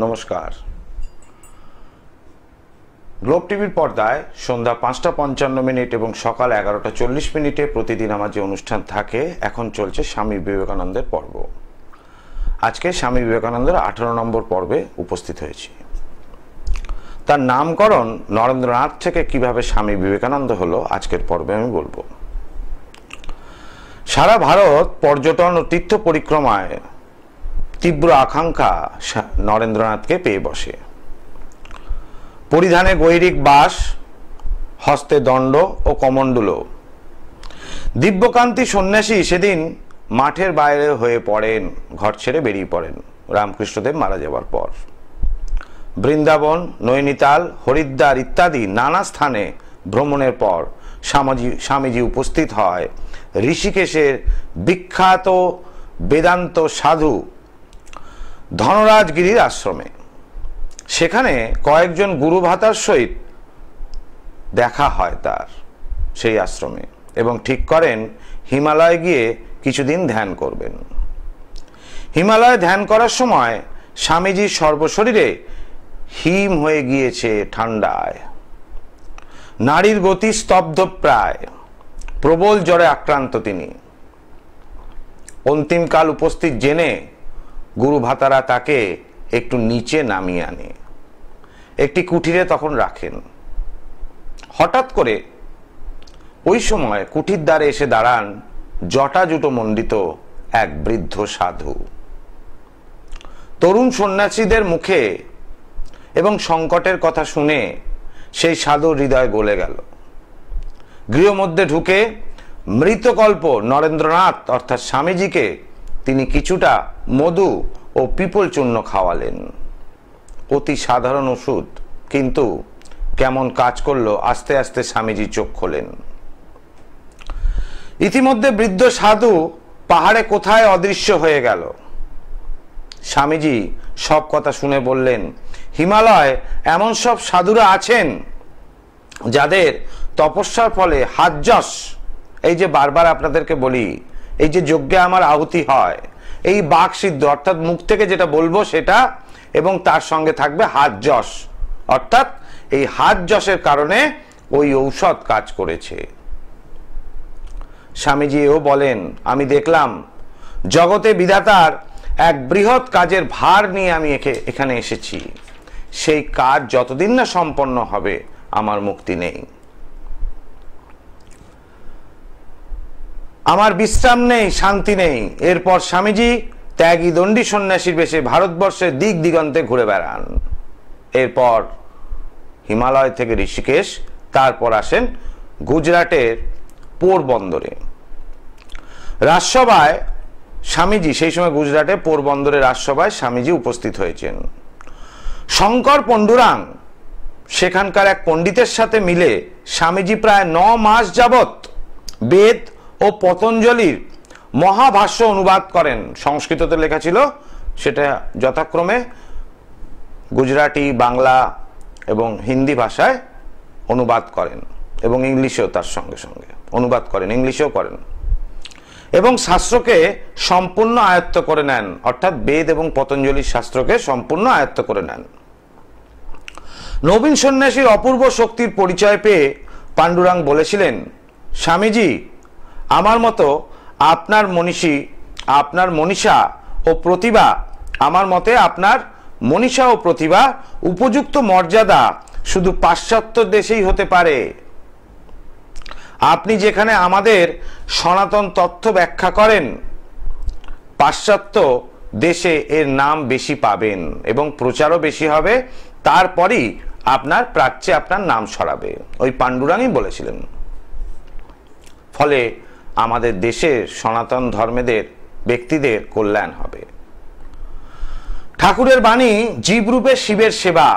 নমস্কার। গ্লোব টিভির পর্দায় সন্ধ্যা ৫টা ৫৫ এবং সকাল ১১টা ৪০ প্রতিদিন আমার যে অনুষ্ঠান থাকে, এখন চলছে স্বামী বিবেকানন্দের পর্ব। আজকে স্বামী বিবেকানন্দের ১৮ নম্বর পর্বে উপস্থিত হয়েছি। তার নামকরণ নরেন্দ্রনাথ থেকে কিভাবে স্বামী বিবেকানন্দ হলো, আজকের পর্বে আমি বলবো। সারা ভারত পর্যটন ও তীর্থ পরিক্রমায় তীব্র আকাঙ্ক্ষা নরেন্দ্রনাথকে পেয়ে বসে। পরিধানে গৈরিক বাস, হস্তে দণ্ড ও কমণ্ডল, দিব্যকান্তি সন্ন্যাসী সেদিন মাঠের বাইরে হয়ে পড়েন, ঘর ছেড়ে বেরিয়ে পড়েন রামকৃষ্ণদেব মারা যাবার পর। বৃন্দাবন, নৈনিতাল, হরিদ্বার ইত্যাদি নানা স্থানে ভ্রমণের পর স্বামীজি উপস্থিত হয় ঋষিকেশের বিখ্যাত বেদান্ত সাধু ধনরাজগিরির আশ্রমে। সেখানে কয়েকজন গুরু ভাতার সহিত দেখা হয় তার সেই আশ্রমে, এবং ঠিক করেন হিমালয়ে গিয়ে কিছুদিন ধ্যান করবেন। হিমালয়ে ধ্যান করার সময় স্বামীজির সর্বশরীরে হিম হয়ে গিয়েছে ঠান্ডায়, নাড়ির গতি স্তব্ধ প্রায়, প্রবল জ্বরে আক্রান্ত তিনি। অন্তিমকাল উপস্থিত জেনে গুরু ভাতারা তাকে একটু নিচে নামিয়ে আনে, একটি কুঠিরে তখন রাখেন। হঠাৎ করে ওই সময় কুঠির দ্বারে এসে দাঁড়ান জটাজুটো মণ্ডিত এক বৃদ্ধ সাধু। তরুণ সন্ন্যাসীদের মুখে এবং সংকটের কথা শুনে সেই সাধুর হৃদয় গলে গেল। গৃহমধ্যে ঢুকে মৃতকল্প নরেন্দ্রনাথ অর্থাৎ স্বামীজিকে তিনি কিছুটা মধু ও পিপল চূর্ণ খাওয়ালেন। অতি সাধারণ ওষুধ, কিন্তু কেমন কাজ করলো। আস্তে আস্তে স্বামীজি চোখ খোলেন। ইতিমধ্যে বৃদ্ধ সাধু পাহাড়ে কোথায় অদৃশ্য হয়ে গেল। স্বামীজি সব কথা শুনে বললেন, হিমালয় এমন সব সাধুরা আছেন যাদের তপস্যার ফলে হাতযশ, এই যে বারবার আপনাদেরকে বলি, এই যে যজ্ঞে আমার আহুতি হয়, এই বাক সিদ্ধ অর্থাৎ মুখ থেকে যেটা বলবো সেটা, এবং তার সঙ্গে থাকবে হাতযশ অর্থাৎ এই হাতযশের কারণে ওই ঔষধ কাজ করেছে। স্বামীজি এও বলেন, আমি দেখলাম জগতে বিধাতার এক বৃহৎ কাজের ভার নিয়ে আমি এখানে এসেছি। সেই কাজ যতদিন না সম্পন্ন হবে আমার মুক্তি নেই, আমার বিশ্রাম নেই, শান্তি নেই। এরপর স্বামীজি ত্যাগী দণ্ডী সন্ন্যাসীর বেশে ভারতবর্ষের দিক দিগন্তে ঘুরে বেড়ান। এরপর হিমালয় থেকে ঋষিকেশ, তারপর আসেন গুজরাটের পোরবন্দরে। রাজসভায় স্বামীজি, সেই সময় গুজরাটে পোরবন্দরের রাজসভায় স্বামীজি উপস্থিত হয়েছেন। শঙ্কর পণ্ডুরাং সেখানকার এক পণ্ডিতের সাথে মিলে স্বামীজি প্রায় ৯ মাস যাবৎ বেদ ও পতঞ্জলির মহাভাষ্য অনুবাদ করেন। সংস্কৃততে লেখা ছিল, সেটা যথাক্রমে গুজরাটি, বাংলা এবং হিন্দি ভাষায় অনুবাদ করেন, এবং ইংলিশেও তার সঙ্গে সঙ্গে অনুবাদ করেন, ইংলিশেও করেন, এবং শাস্ত্রকে সম্পূর্ণ আয়ত্ত করে নেন, অর্থাৎ বেদ এবং পতঞ্জলির শাস্ত্রকে সম্পূর্ণ আয়ত্ত করে নেন। নবীন সন্ন্যাসীর অপূর্ব শক্তির পরিচয় পেয়ে পাণ্ডুরাং বলেছিলেন, স্বামীজি, আমার মতো আপনার মনীষা ও প্রতিভা, আমার মতে আপনার মনীষা ও প্রতিভা উপযুক্ত মর্যাদা শুধু পাশ্চাত্য দেশেই হতে পারে। আপনি যেখানে আমাদের সনাতন তত্ত্ব ব্যাখ্যা করেন, পাশ্চাত্য দেশে এর নাম বেশি পাবেন এবং প্রচারও বেশি হবে, তারপরই আপনার প্রাচ্যে আপনার নাম ছড়াবে। ওই পাণ্ডুরাংই বলেছিলেন। ফলে আমাদের দেশের সনাতন ধর্মেদের ব্যক্তিদের কল্যাণ হবে। ঠাকুরের বাণী জীবরূপে শিবের সেবা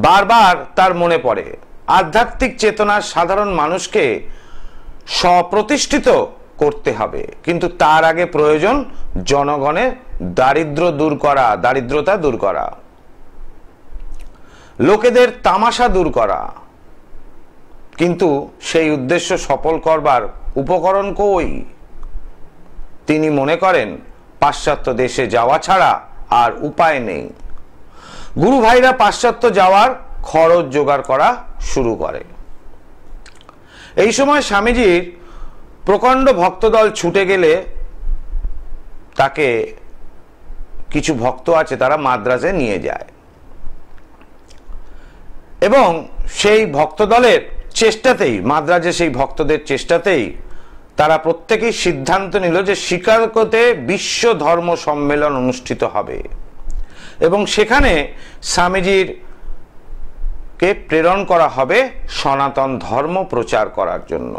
বারবার তার মনে পড়ে। আধ্যাত্মিক চেতনার সাধারণ মানুষকে স্বপ্রতিষ্ঠিত করতে হবে, কিন্তু তার আগে প্রয়োজন জনগণের দারিদ্রতা দূর করা, লোকেদের তামাশা দূর করা। কিন্তু সেই উদ্দেশ্য সফল করবার উপকরণ কই? তিনি মনে করেন পাশ্চাত্য দেশে যাওয়া ছাড়া আর উপায় নেই। গুরু ভাইরা পাশ্চাত্য যাওয়ার খরচ জোগাড় করা শুরু করে। এই সময় স্বামীজির প্রকাণ্ড ভক্তদল ছুটে গেলে তাকে কিছু ভক্ত আছে তারা মাদ্রাজে নিয়ে যায় এবং সেই ভক্তদলের চেষ্টাতেই, মাদ্রাজে সেই ভক্তদের চেষ্টাতেই তারা প্রত্যেকেই সিদ্ধান্ত নিল যে শিকাগোতে বিশ্ব ধর্ম সম্মেলন অনুষ্ঠিত হবে এবং সেখানে স্বামীজির কে প্রেরণ করা হবে সনাতন ধর্ম প্রচার করার জন্য।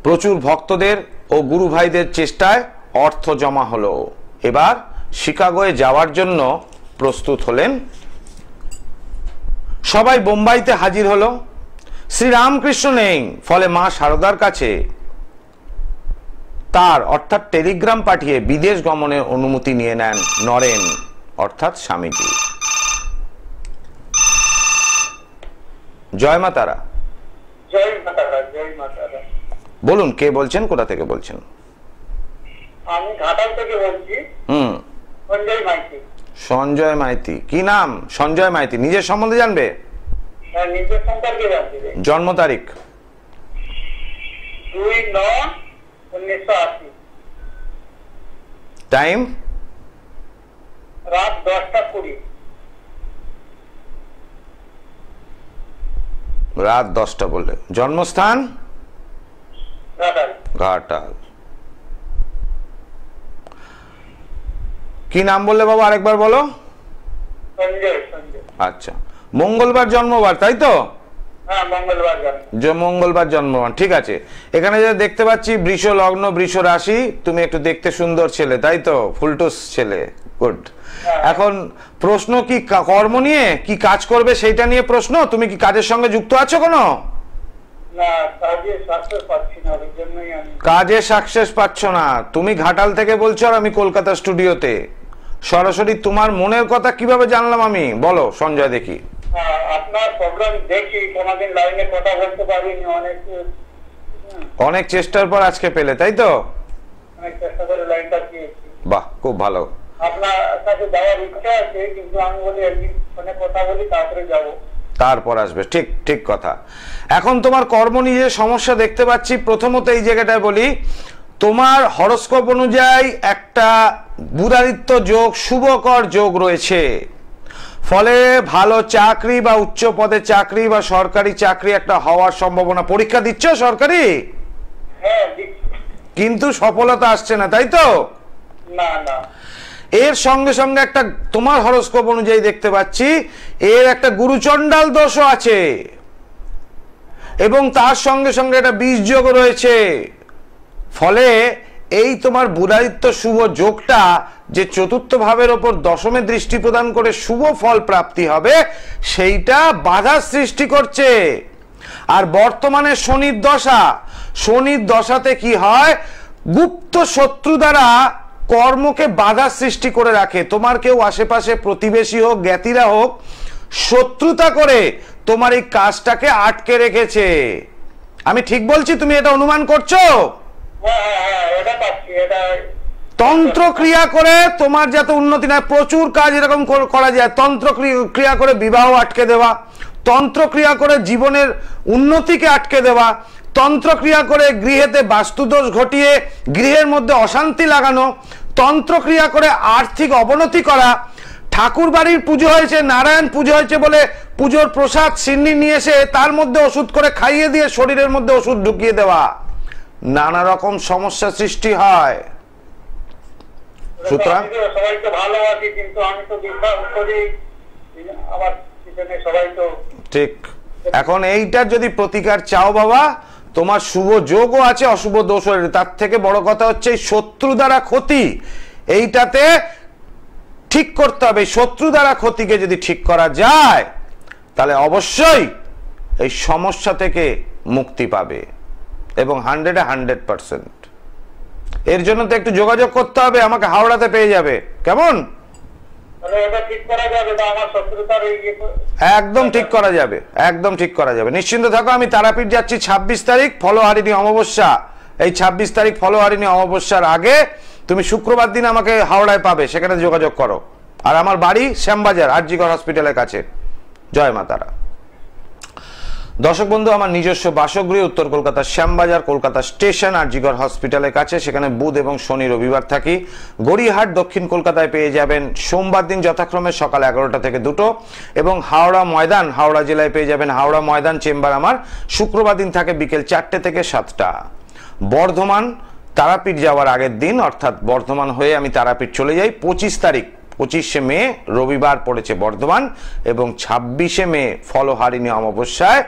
প্রচুর ভক্তদের ও গুরু ভাইদের চেষ্টায় অর্থ জমা হলো। এবার শিকাগোয় যাওয়ার জন্য প্রস্তুত হলেন। সবাই বোম্বাইতে হাজির হলো। শ্রীরামকৃষ্ণ নেই, ফলে মা শারদার কাছে তার অর্থাৎ টেলিগ্রাম পাঠিয়ে বিদেশ গমনের অনুমতি নিয়ে নেন নরেন অর্থাৎ স্বামীজি। জয় মা তারা। জয় মা তারা, জয় মা তারা। বলুন, কে বলছেন, কোথা থেকে বলছেন? আমি ঘাটাল থেকে বলছি। সঞ্জয় মাইতি। সঞ্জয় মাইতি। কি নাম? সঞ্জয় মাইতি। নিজের সম্বন্ধে জানবে? হ্যাঁ, নিজের সম্পর্কে জানতে চাই। জন্ম তারিখ? 2/9/1980। টাইম? রাত 10টা 20। রাত 10টা বললে। জন্মস্থান? ঘাটাল। ঘাটাল। কি নাম বললে বাবা, আরেকবার বলো। সঞ্জয়। সঞ্জয়। আচ্ছা, মঙ্গলবার জন্মবার, তাই তো? হ্যাঁ, মঙ্গলবার জন্ম। মঙ্গলবার জন্মবার, ঠিক আছে। এখানে যে দেখতে পাচ্ছি বৃষ লগ্ন, বৃষ রাশি, তুমি একটু দেখতে সুন্দর ছেলে, তাই তো? ফুলটুস ছেলে, গুড। এখন প্রশ্ন কি কর্ম নিয়ে, কি কাজ করবে সেইটা নিয়ে প্রশ্ন? তুমি কি কাজের সঙ্গে যুক্ত আছো কোনো? না, কাজে সাকসেস পাচ্ছি না, ওই জন্যই আমি। কাজে সাকসেস পাচ্ছ না? তুমি ঘাটাল থেকে বলছো আর আমি কলকাতা স্টুডিওতে। সরাসরি তোমার মনের কথা কিভাবে জানলাম আমি, বলো সঞ্জয় দেখি। আপনার প্রোগ্রাম দেখি, কোনদিন লাইনে কথা বলতে পারিনি, অনেক চেষ্টার পর আজকে পেলে, তাই তো? অনেক চেষ্টা করে লাইনটা পেয়েছি। বাহ, খুব ভালো। আপনার কাছে যাওয়ার ইচ্ছা আছে, কিন্তু আমি বলি একদিন ফোনে কথা বলি, তারপরে যাব। তারপর আসবে, ঠিক ঠিক কথা। এখন তোমার কর্ম নিয়ে সমস্যা দেখতে পাচ্ছি। প্রথমত এই জায়গাটায় বলি, তোমার হরোস্কোপ অনুযায়ী একটা বুধাদিত্য যোগ, শুভকর যোগ রয়েছে। ফলে ভালো চাকরি বা উচ্চ পদে চাকরি বা সরকারি চাকরি একটা হওয়ার সম্ভাবনা। পরীক্ষা দিচ্ছ সরকারি? হ্যাঁ, কিন্তু সফলতা আসছে না, তাই তো? না না। এর সঙ্গে সঙ্গে একটা তোমার হরোস্কোপ অনুযায়ী দেখতে পাচ্ছি এর একটা গুরুচণ্ডাল দোষও আছে এবং তার সঙ্গে সঙ্গে একটা বীজ যোগ রয়েছে। ফলে এই তোমার বুধাদিত্য শুভ যোগটা যে চতুর্থ ভাবের ওপর দশমে দৃষ্টি প্রদান করে শুভ ফল প্রাপ্তি হবে, সেইটা বাধা সৃষ্টি করছে। আর বর্তমানে শনির দশা, শনির দশাতে কি হয়, গুপ্ত শত্রু দ্বারা কর্মকে বাধা সৃষ্টি করে রাখে। তোমার কেউ আশেপাশে প্রতিবেশী হোক, জ্ঞাতিরা হোক, শত্রুতা করে তোমার এই কাজটাকে আটকে রেখেছে। আমি ঠিক বলছি? তুমি এটা অনুমান করছো? তন্ত্র ক্রিয়া করে তোমার যাতে উন্নতি না, প্রচুর কাজ এরকম করা যায়। তন্ত্র ক্রিয়া করে বিবাহ আটকে দেওয়া, তন্ত্র ক্রিয়া করে জীবনের উন্নতিকে আটকে দেওয়া, তন্ত্র ক্রিয়া করে গৃহেতে বাস্তুদোষ ঘটিয়ে গৃহের মধ্যে অশান্তি লাগানো, তন্ত্র ক্রিয়া করে আর্থিক অবনতি করা। ঠাকুর বাড়ির পুজো হয়েছে, নারায়ণ পুজো হয়েছে বলে পুজোর প্রসাদ সিন্নি নিয়ে এসে তার মধ্যে ওষুধ করে খাইয়ে দিয়ে শরীরের মধ্যে ওষুধ ঢুকিয়ে দেওয়া, নানা রকম সমস্যা সৃষ্টি হয়। সুতরাং সবাই তো ভালো আছে, কিন্তু আমি তো বিশ্বাস করি আমার পিছনে সবাই তো ঠিক। এখন এইটার যদি প্রতিকার চাও বাবা, তোমার শুভ যোগও আছে, অশুভ দোষও। তার থেকে বড় কথা হচ্ছে এই শত্রু দ্বারা ক্ষতি, এইটাতে ঠিক করতে হবে। শত্রু দ্বারা ক্ষতিকে যদি ঠিক করা যায় তাহলে অবশ্যই এই সমস্যা থেকে মুক্তি পাবে এবং 100% এর জন্য তো একটু যোগাযোগ করতে হবে, আমাকে হাওড়াতে পেয়ে যাবে, কেমন? একদম ঠিক করা যাবে, একদম ঠিক করা যাবে, নিশ্চিন্ত থাকো। আমি তারাপীঠ যাচ্ছি 26 তারিখ, ফলহারিণী অমাবস্যা। এই 26 তারিখ ফলহারিণী অমাবস্যার আগে তুমি শুক্রবার দিন আমাকে হাওড়ায় পাবে, সেখানে যোগাযোগ করো। আর আমার বাড়ি শ্যামবাজার, আরজিকর হসপিটালের কাছে। জয় মা তারা। দর্শক বন্ধু, আমার নিজস্ব বাসগৃহ উত্তর কলকাতার শ্যামবাজার, কলকাতা স্টেশন, আরজিকর হসপিটালের কাছে। সেখানে বুধ এবং শনি রবিবার থাকি। গড়িয়াহাট দক্ষিণ কলকাতায় পেয়ে যাবেন সোমবার দিন যথাক্রমে সকাল 11টা থেকে 2টো, এবং হাওড়া ময়দান, হাওড়া জেলায় পেয়ে যাবেন হাওড়া ময়দান চেম্বার আমার শুক্রবার দিন থাকে বিকেল 4টে থেকে 7টা। বর্ধমান তারাপীঠ যাওয়ার আগের দিন, অর্থাৎ বর্ধমান হয়ে আমি তারাপীঠ চলে যাই 25 তারিখ, 25শে মে রবিবার পড়েছে বর্ধমান, এবং 26শে মে ফলহারিণী অমাবস্যায়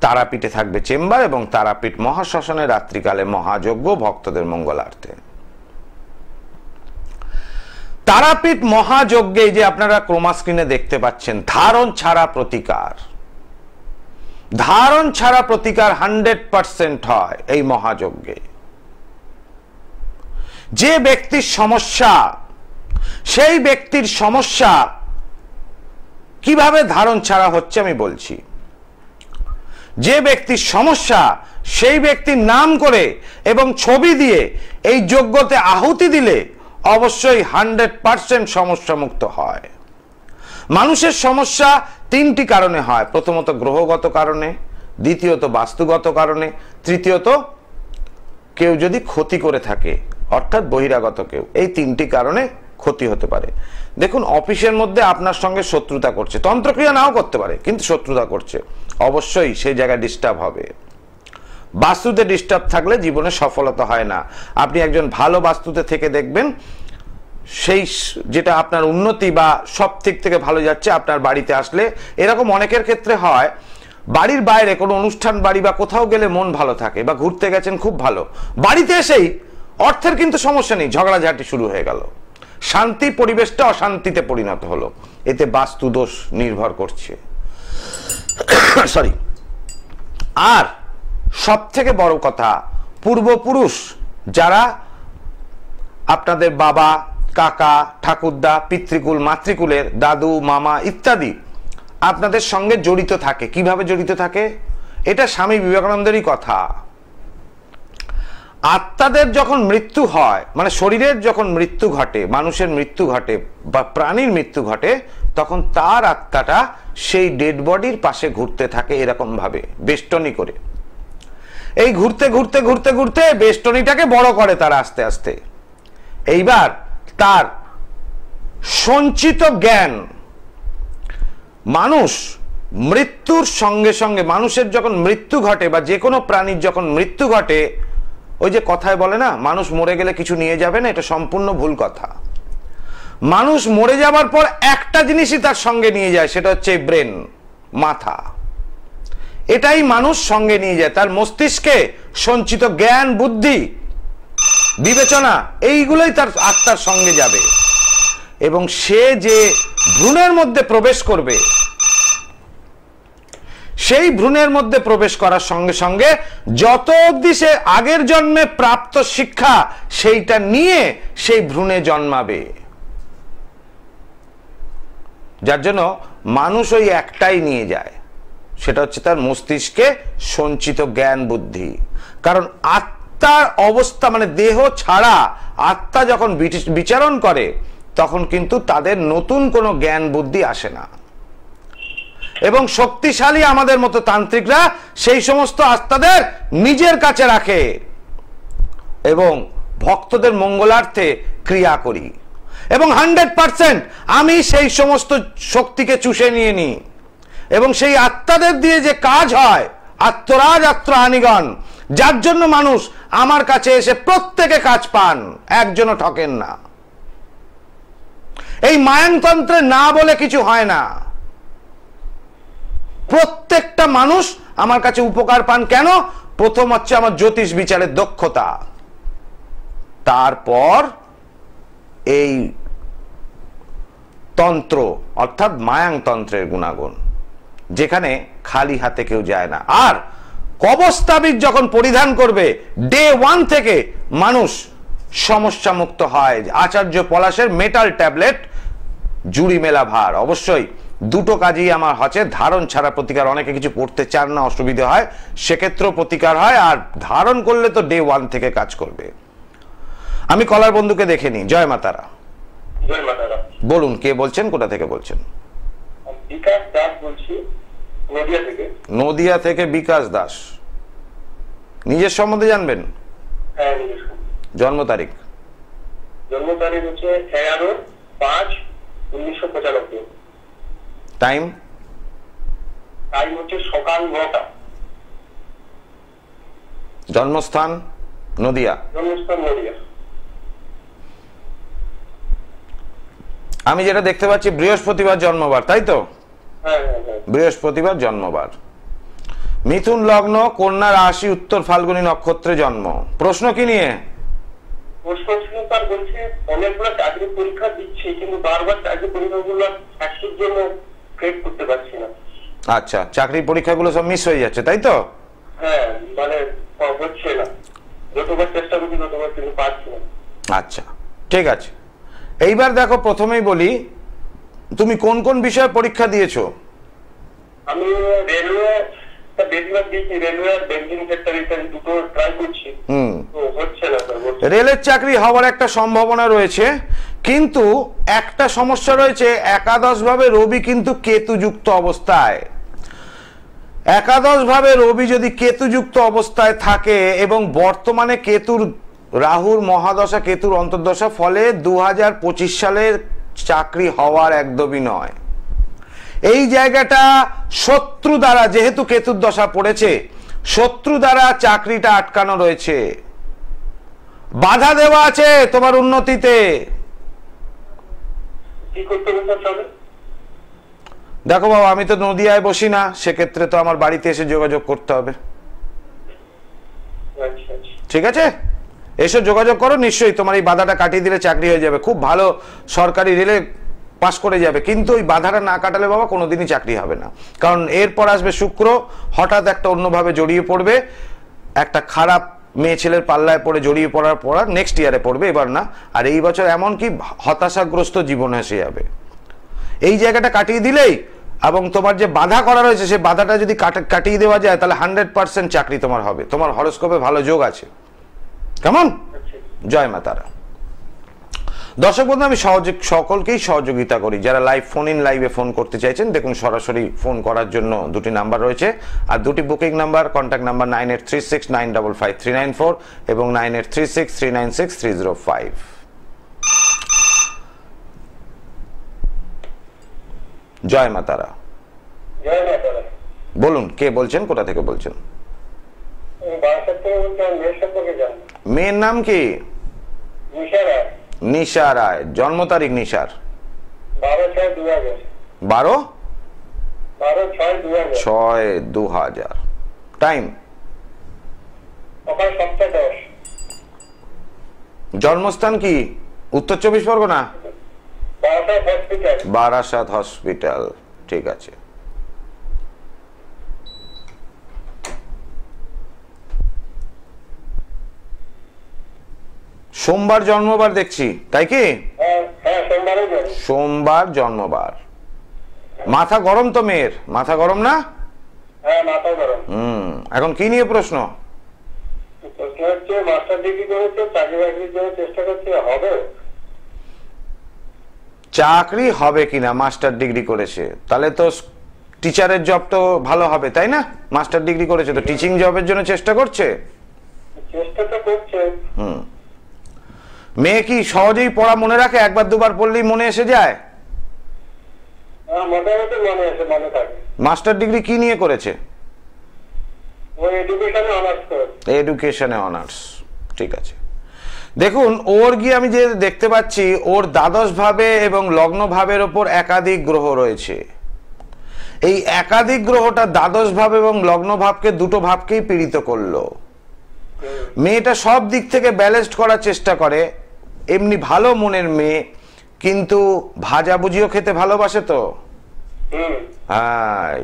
তারাপীঠে থাকবে চেম্বার, এবং তারাপীঠ মহাশ্মশানে রাত্রিকালে মহাযজ্ঞ ভক্তদের মঙ্গলার্থে। তারাপীঠ মহাযজ্ঞে যে আপনারা ক্রোমা স্ক্রিনে দেখতে পাচ্ছেন, ধারণ ছাড়া প্রতিকার, ধারণ ছাড়া প্রতিকার 100% হয় এই মহাযজ্ঞে। যে ব্যক্তির সমস্যা, সেই ব্যক্তির সমস্যা কিভাবে ধারণ ছাড়া হচ্ছে আমি বলছি। যে ব্যক্তির সমস্যা, সেই ব্যক্তির নাম করে এবং ছবি দিয়ে এই যজ্ঞতে আহুতি দিলে অবশ্যই 100% সমস্যা মুক্ত হয়। মানুষের সমস্যা 3টি কারণে হয়। প্রথমত গ্রহগত কারণে, দ্বিতীয়ত বাস্তুগত কারণে, তৃতীয়ত কেউ যদি ক্ষতি করে থাকে, অর্থাৎ বহিরাগত কেউ। এই 3টি কারণে ক্ষতি হতে পারে। দেখুন, অফিসের মধ্যে আপনার সঙ্গে শত্রুতা করছে, তন্ত্রক্রিয়া নাও করতে পারে, কিন্তু শত্রুতা করছে, অবশ্যই সেই জায়গায় ডিস্টার্ব হবে। বাস্তুতে ডিস্টার্ব থাকলে জীবনে সফলতা হয় না। আপনি একজন ভালো বাস্তুতে থেকে দেখবেন, সেই যেটা আপনার উন্নতি বা সব দিক থেকে ভালো যাচ্ছে, আপনার বাড়িতে আসলে। এরকম অনেকের ক্ষেত্রে হয়, বাড়ির বাইরে কোনো অনুষ্ঠান বাড়ি বা কোথাও গেলে মন ভালো থাকে, বা ঘুরতে গেছেন খুব ভালো, বাড়িতে এসেই অর্থের কিন্তু সমস্যা নেই, ঝগড়াঝাটি শুরু হয়ে গেল, শান্তি পরিবেশটা অশান্তিতে পরিণত হলো। এতে বাস্তু দোষ নির্ভর করছে। সরি। আর সব থেকে বড় কথা, পূর্বপুরুষ যারা আপনাদের বাবা, কাকা, ঠাকুরদা, পিতৃকুল, মাতৃকুলের দাদু, মামা ইত্যাদি আপনাদের সঙ্গে জড়িত থাকে। কিভাবে জড়িত থাকে? এটা স্বামী বিবেকানন্দেরই কথা। আত্মাদের যখন মৃত্যু হয়, মানে শরীরের যখন মৃত্যু ঘটে, মানুষের মৃত্যু ঘটে বা প্রাণীর মৃত্যু ঘটে, তখন তার আত্মাটা সেই ডেড বডির পাশে ঘুরতে থাকে এরকম ভাবে, বেষ্টনী করে। এই ঘুরতে ঘুরতে ঘুরতে ঘুরতে বেষ্টনীটাকে বড় করে তারা আস্তে আস্তে। এইবার তার সঞ্চিত জ্ঞান, মানুষ মৃত্যুর সঙ্গে সঙ্গে, মানুষের যখন মৃত্যু ঘটে বা যে কোনো প্রাণীর যখন মৃত্যু ঘটে, ওই যে কথায় বলে না, মানুষ মরে গেলে কিছু নিয়ে যাবে না, এটা সম্পূর্ণ ভুল কথা। মানুষ মরে যাবার পর একটা জিনিসই তার সঙ্গে নিয়ে যায়, সেটা হচ্ছে ব্রেন, মাথা। এটাই মানুষ সঙ্গে নিয়ে যায়, তার মস্তিষ্কে সঞ্চিত জ্ঞান, বুদ্ধি, বিবেচনা, এইগুলোই তার আত্মার সঙ্গে যাবে। এবং সে যে ভ্রূণের মধ্যে প্রবেশ করবে, সেই ভ্রূণের মধ্যে প্রবেশ করার সঙ্গে সঙ্গে যত অবধি সে আগের জন্মে প্রাপ্ত শিক্ষা, সেইটা নিয়ে সেই ভ্রূণে জন্মাবে। যার জন্য মানুষ ওই একটাই নিয়ে যায়, সেটা হচ্ছে তার মস্তিষ্কে সঞ্চিত জ্ঞান, বুদ্ধি। কারণ আত্মার অবস্থা, মানে দেহ ছাড়া আত্মা যখন বিচারণ করে, তখন কিন্তু তাদের নতুন কোনো জ্ঞান বুদ্ধি আসে না। এবং শক্তিশালী আমাদের মতো তান্ত্রিকরা সেই সমস্ত আত্মাদের নিজের কাছে রাখে এবং ভক্তদের মঙ্গলার্থে ক্রিয়া করি। এবং 100% আমি সেই সমস্ত শক্তিকে চুষে নিয়ে নিই। এবং সেই আত্মাদের দিয়ে যে কাজ হয়, আত্মরাজ আত্ম আনিগণ, যার জন্য মানুষ আমার কাছে এসে প্রত্যেকে কাজ পান, একজনও ঠকেন না। এই মায়ানতন্ত্রে না বলে কিছু হয় না। প্রত্যেকটা মানুষ আমার কাছে উপকার পান। কেন? প্রথম হচ্ছে আমার জ্যোতিষ বিচারের দক্ষতা, তারপর এই তন্ত্র অর্থাৎ মায়াংতন্ত্রের গুণাগুণ, যেখানে খালি হাতে কেউ যায় না। আর কবচতাবিজ যখন পরিধান করবে, ডে 1 থেকে মানুষ সমস্যা মুক্ত হয়। আচার্য পলাশের মেটাল ট্যাবলেট, জুড়ি মেলা ভার। অবশ্যই দুটো কাজই আমার হচ্ছে, ধারণ ছাড়া প্রতিকার। অনেকে কিছু পড়তে চান না, অসুবিধা হয়, সেক্ষেত্রেও প্রতিকার হয়। আর ধারণ করলে তো ডে 1 থেকে কাজ করবে। আমি কলার বন্ধুকে দেখে নিই। জয় মাতারা। জয় মাতারা। বলুন কে বলছেন, কোথা থেকে বলছেন? বিকাশ দাস বলছি, নদিয়া থেকে। নদিয়া থেকে বিকাশ দাস। নিজের সম্বন্ধে জানবেন? হ্যাঁ, নিজের। জন্ম তারিখ? জন্ম তারিখ হচ্ছে 11/5/1995। টাইম? টাইম হচ্ছে সকাল 9টা। জন্মস্থান? নদিয়া। জন্মস্থান নদিয়া। আমি যেটা দেখতে পাচ্ছি বৃহস্পতিবার জন্মবার, তাই তো? হ্যাঁ হ্যাঁ হ্যাঁ। বৃহস্পতিবার জন্মবার। মিথুন লগ্ন, কন্যা রাশি, উত্তর ফাল্গুনী নক্ষত্রে জন্ম। প্রশ্ন কি নিয়ে? প্রশ্ন ছিল তার, বলছে অনেকগুলো চাকরি পরীক্ষা দিচ্ছি কিন্তু বারবার চাকরি পরীক্ষাগুলো চাকরির জন্য ক্রেড করতে পারছি না। আচ্ছা, চাকরির পরীক্ষাগুলো সব মিস হয়ে যাচ্ছে, তাই তো? হ্যাঁ, মানে হচ্ছে না, যতবার চেষ্টা করছি ততবার কিন্তু পারছি না। আচ্ছা, ঠিক আছে। এইবার দেখো, প্রথমেই বলি, তুমি কোন কোন বিষয়ে পরীক্ষা দিয়েছো? আমি রেলওয়ে বেশিরভাগ দিয়েছি, রেলওয়ে আর ব্যাংকিং সেক্টরে দুটো ট্রাই করছি, তো হচ্ছে না স্যার। রেলের চাকরি হওয়ার একটা সম্ভাবনা রয়েছে, কিন্তু একটা সমস্যা রয়েছে, একাদশ ভাবে রবি কিন্তু কেতুযুক্ত অবস্থায়। একাদশ ভাবে রবি যদি কেতুযুক্ত অবস্থায় থাকে এবং বর্তমানে কেতুর, রাহুর মহাদশা, কেতুর অন্তর্দশা, ফলে 2025 সালের চাকরি হওয়ার একদমই নয়। এই জায়গাটা শত্রু দ্বারা, যেহেতু কেতুর দশা পড়েছে, শত্রু দ্বারা চাকরিটা আটকানো রয়েছে, বাধা দেওয়া আছে তোমার উন্নতিতে। কি করতে হবে স্যার? দেখো বাবা, আমি তো নদিয়ায় বসি না, সেক্ষেত্রে তো আমার বাড়িতে এসে যোগাযোগ করতে হবে। ঠিক আছে, এসে যোগাযোগ করো, নিশ্চয়ই তোমার এই বাধাটা কাটিয়ে দিলে চাকরি হয়ে যাবে। খুব ভালো সরকারি রেলে পাস করে যাবে, কিন্তু ওই বাধাটা না কাটালে বাবা কোনোদিনই চাকরি হবে না। কারণ এরপর আসবে শুক্র, হঠাৎ একটা অন্যভাবে জড়িয়ে পড়বে, একটা খারাপ মেয়ে ছেলের পাল্লায় পড়ে জড়িয়ে পড়ার পর নেক্সট ইয়ারে পড়বে, এবার না। আর এই বছর এমনকি হতাশাগ্রস্ত জীবন এসে যাবে। এই জায়গাটা কাটিয়ে দিলেই, এবং তোমার যে বাধা করা রয়েছে সেই বাধাটা যদি কাটিয়ে দেওয়া যায়, তাহলে 100% চাকরি তোমার হবে। তোমার হরোস্কোপে ভালো যোগ আছে। কেমন? জয় মা তারা। দর্শক বন্ধু, আমি সকলকেই সহযোগিতা করি যারা লাইভ ফোন ইন লাইভে ফোন করতে চাইছেন। দেখুন, সরাসরি ফোন করার জন্য দুটি নাম্বার রয়েছে, আর দুটি বুকিং নাম্বার, কন্ট্যাক্ট নাম্বার 9836955394 এবং 9836396305। জয় মা তারা। বলুন কে বলছেন, কোথা থেকে বলছেন? মেয়ের নাম কি? নিশা রায়। জন্ম তারিখ নিশার? 12/6/2000। টাইম? জন্মস্থান কি? উত্তর 24 পরগনা? বারাসাত হসপিটাল। ঠিক আছে। সোমবার জন্মবার দেখছি, তাই কি? সোমবার জন্মবার। মাথা গরম তো মেয়ের? মাথা গরম না? এখন কি নিয়ে প্রশ্ন? চাকরি হবে কিনা? মাস্টার ডিগ্রি করেছে, তাহলে তো টিচারের জব তো ভালো হবে, তাই না? মাস্টার ডিগ্রি করেছে তো টিচিং জবের জন্য চেষ্টা করছে। মেয়ে কি সহজেই পড়া মনে রাখে? একবার দুবার পড়লেই মনে এসে যায়? মাস্টার ডিগ্রি কি নিয়ে করেছে? এডুকেশনে অনার্স। ঠিক আছে। দেখুন, ওর গিয়ে আমি যে দেখতে পাচ্ছি, ওর দ্বাদশ ভাবে এবং লগ্ন ভাবের ওপর একাধিক গ্রহ রয়েছে। এই একাধিক গ্রহটা দ্বাদশ ভাব এবং লগ্ন ভাবকে, দুটো ভাবকেই পীড়িত করলো। মেয়েটা সব দিক থেকে ব্যালেন্সড করার চেষ্টা করে, এমনি ভালো মনের মেয়ে, কিন্তু ভাজাভুজিও খেতে ভালোবাসে তো। হ্যাঁ,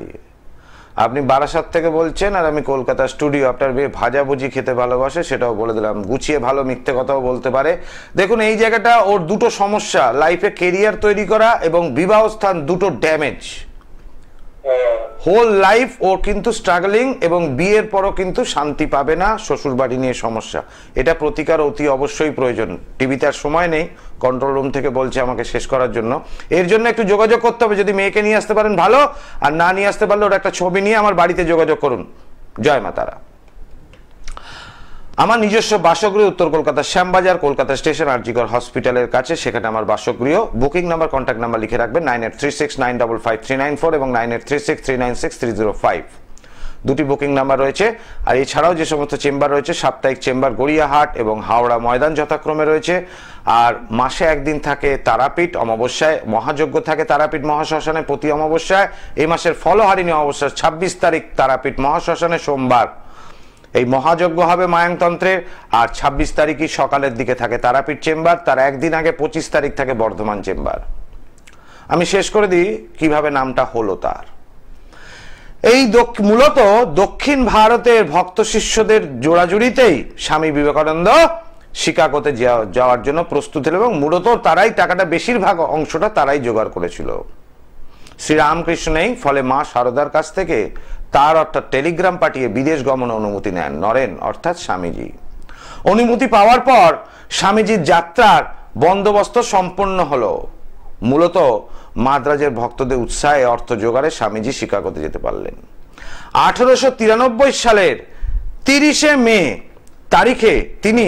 আপনি বারাসাত থেকে বলছেন আর আমি কলকাতা স্টুডিও। আপনার মেয়ে ভাজাভুজি খেতে ভালোবাসে, সেটাও বলে দিলাম। গুছিয়ে ভালো মিথ্যে কথাও বলতে পারে। দেখুন, এই জায়গাটা ওর দুটো সমস্যা, লাইফে কেরিয়ার তৈরি করা এবং বিবাহ স্থান, দুটো ড্যামেজ। হোল লাইফ ও কিন্তু স্ট্রাগলিং, এবং বিয়ের পরও কিন্তু শান্তি পাবে না, শ্বশুর বাড়ি নিয়ে সমস্যা। এটা প্রতিকার অতি অবশ্যই প্রয়োজন। টিভিতে আর সময় নেই, কন্ট্রোল রুম থেকে বলছে আমাকে শেষ করার জন্য। এর জন্য একটু যোগাযোগ করতে হবে, যদি মেয়েকে নিয়ে আসতে পারেন ভালো, আর না নিয়ে আসতে পারলে ওর একটা ছবি নিয়ে আমার বাড়িতে যোগাযোগ করুন। জয় মা তারা। আমার নিজস্ব বাসগৃহ উত্তর কলকাতার শ্যামবাজার, কলকাতা স্টেশন, আরজিকর হসপিটালের কাছে, সেখানে আমার বাসগৃহ। বুকিং নাম্বার, কন্ট্যাক্ট নাম্বার লিখে রাখবেন 9836955394 এবং 9836396305। দুটি বুকিং নাম্বার রয়েছে। আর এছাড়াও যে সমস্ত চেম্বার রয়েছে, সাপ্তাহিক চেম্বার গড়িয়াহাট এবং হাওড়া ময়দান যথাক্রমে রয়েছে। আর মাসে একদিন থাকে তারাপীঠ, অমাবস্যায় মহাযজ্ঞ থাকে তারাপীঠ মহাশ্মশানে প্রতি অমাবস্যায়। এই মাসের ফলহারিণী অমাবস্যা 26 তারিখ তারাপীঠ মহাশ্মশানে সোমবার এই মহাযজ্ঞ হবে মায়াংতন্ত্রের। আর 26 তারিখই সকালের দিকে থাকে তারাপীঠ চেম্বার, তার একদিন আগে 25 তারিখ থাকে বর্ধমান চেম্বার। আমি শেষ করে দিই কিভাবে নামটা হলো তার। এই মূলত দক্ষিণ ভারতের ভক্ত শিষ্যদের জোড়াজুড়িতেই স্বামী বিবেকানন্দ শিকাগোতে যাওয়ার জন্য প্রস্তুত হলেন, এবং মূলত তারাই টাকাটা, বেশিরভাগ অংশটা তারাই জোগাড় করেছিল। শ্রীরামকৃষ্ণই ফলে মা শারদার কাছ থেকে তার অর্থাৎ টেলিগ্রাম পাঠিয়ে বিদেশ গমন অনুমতি নেন নরেন অর্থাৎ স্বামীজি। অনুমতি পাওয়ার পর স্বামীজির যাত্রার বন্দোবস্ত সম্পন্ন হলো। মূলত মাদ্রাজের ভক্তদের উৎসাহে অর্থ জোগাড়ে স্বামীজি শিকাগোতে যেতে পারলেন। 1893 সালের 30শে মে তারিখে তিনি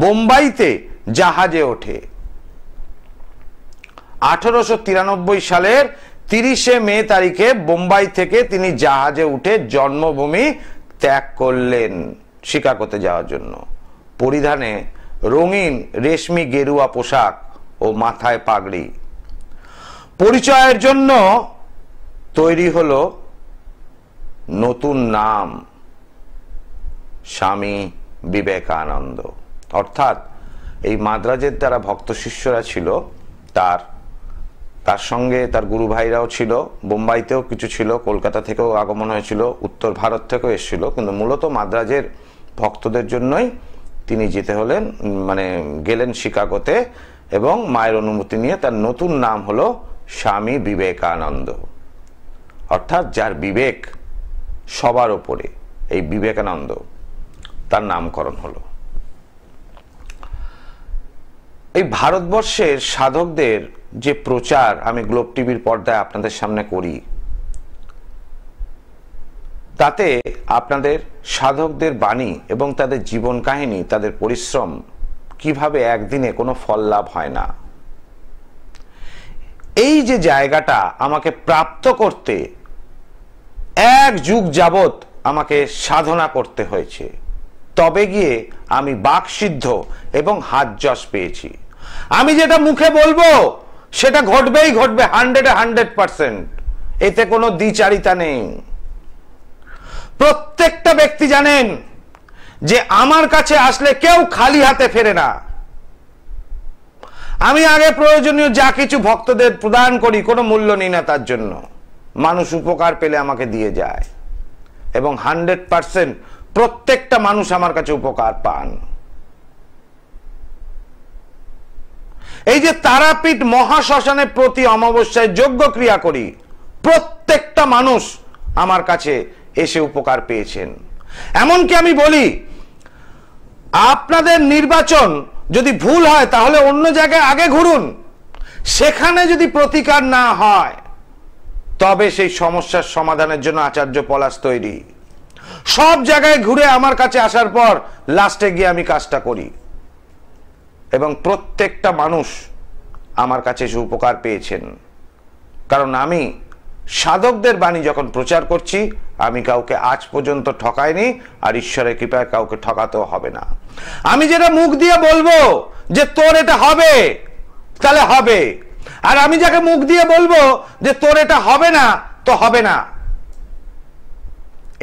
বোম্বাইতে জাহাজে ওঠে। 1893 সালের 30শে মে তারিখে বোম্বাই থেকে তিনি জাহাজে উঠে জন্মভূমি ত্যাগ করলেন শিকাগোতে যাওয়ার জন্য। পরিধানে রঙিন রেশমি গেরুয়া পোশাক ও মাথায় পাগড়ি। পরিচয়ের জন্য তৈরি হলো নতুন নাম, স্বামী বিবেকানন্দ। অর্থাৎ এই মাদ্রাজের যারা ভক্ত শিষ্যরা ছিল, তার সঙ্গে তার গুরু ভাইরাও ছিল, বোম্বাইতেও কিছু ছিল, কলকাতা থেকেও আগমন হয়েছিল, উত্তর ভারত থেকেও এসেছিল, কিন্তু মূলত মাদ্রাজের ভক্তদের জন্যই তিনি গেলেন শিকাগোতে, এবং মায়ের অনুমতি নিয়ে তার নতুন নাম হলো স্বামী বিবেকানন্দ। অর্থাৎ যার বিবেক সবার ওপরে, এই বিবেকানন্দ, তার নামকরণ হলো। এই ভারতবর্ষের সাধকদের যে প্রচার আমি গ্লোব টিভির পর্দায় আপনাদের সামনে করি, তাতে আপনাদের সাধকদের বাণী এবং তাদের জীবন কাহিনী, তাদের পরিশ্রম কিভাবে একদিনে কোনো ফল লাভ হয় না, এই যে জায়গাটা আমাকে প্রাপ্ত করতে 1 যুগ যাবত আমাকে সাধনা করতে হয়েছে, তবে গিয়ে আমি বাকসিদ্ধ এবং হাত যশ পেয়েছি। আমি যেটা মুখে বলবো সেটা ঘটবেই ঘটবে, 100%। এতে কোনো দ্বিচারিতা নেই। প্রত্যেকটা ব্যক্তি জানেন যে আমার কাছে আসলে কেউ খালি হাতে ফেরে না। আমি আগে প্রয়োজনীয় যা কিছু ভক্তদের প্রদান করি, কোনো মূল্য নিই না তার জন্য। মানুষ উপকার পেলে আমাকে দিয়ে যায়, এবং 100% প্রত্যেকটা মানুষ আমার কাছে উপকার পান। এই যে তারাপীঠ মহাশ্মশানে প্রতি অমাবস্যায় যজ্ঞ ক্রিয়া করি, প্রত্যেকটা মানুষ আমার কাছে এসে উপকার পেয়েছেন। এমনকি আমি বলি, আপনাদের নির্বাচন যদি ভুল হয় তাহলে অন্য জায়গায় আগে ঘুরুন, সেখানে যদি প্রতিকার না হয় তবে সেই সমস্যার সমাধানের জন্য আচার্য পলাশ তৈরি। সব জায়গায় ঘুরে আমার কাছে আসার পর লাস্টে গিয়ে আমি কাজটা করি, এবং প্রত্যেকটা মানুষ আমার কাছে এসে উপকার পেয়েছেন। কারণ আমি সাধকদের বাণী যখন প্রচার করছি, আমি কাউকে আজ পর্যন্ত ঠকাইনি, আর ঈশ্বরের কৃপায় কাউকে ঠকাতেও হবে না। আমি যেটা মুখ দিয়ে বলবো যে তোর এটা হবে, তাহলে হবে। আর আমি যাকে মুখ দিয়ে বলবো যে তোর এটা হবে না, তো হবে না।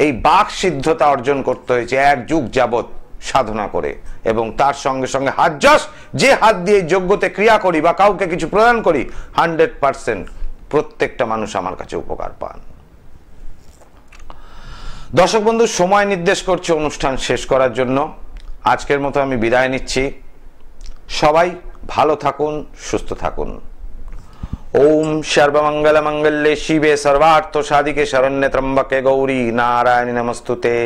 এই বাক সিদ্ধতা অর্জন করতে হয়েছে 1 যুগ যাবত সাধনা করে, এবং তার সঙ্গে সঙ্গে হাত যশ, যে হাত দিয়ে যজ্ঞতে ক্রিয়া করি বা কাউকে কিছু প্রদান করি, 100% প্রত্যেকটা মানুষ আমার কাছে উপকার পান। দর্শক বন্ধু, সময় নির্দেশ করছে অনুষ্ঠান শেষ করার জন্য। আজকের মতো আমি বিদায় নিচ্ছি। সবাই ভালো থাকুন, সুস্থ থাকুন। ओम सर्वमंगल मंगल्ये शिवे सर्वार्थ साधिके शरण्ये त्र्यंबके गौरी नारायणी नमस्तुते।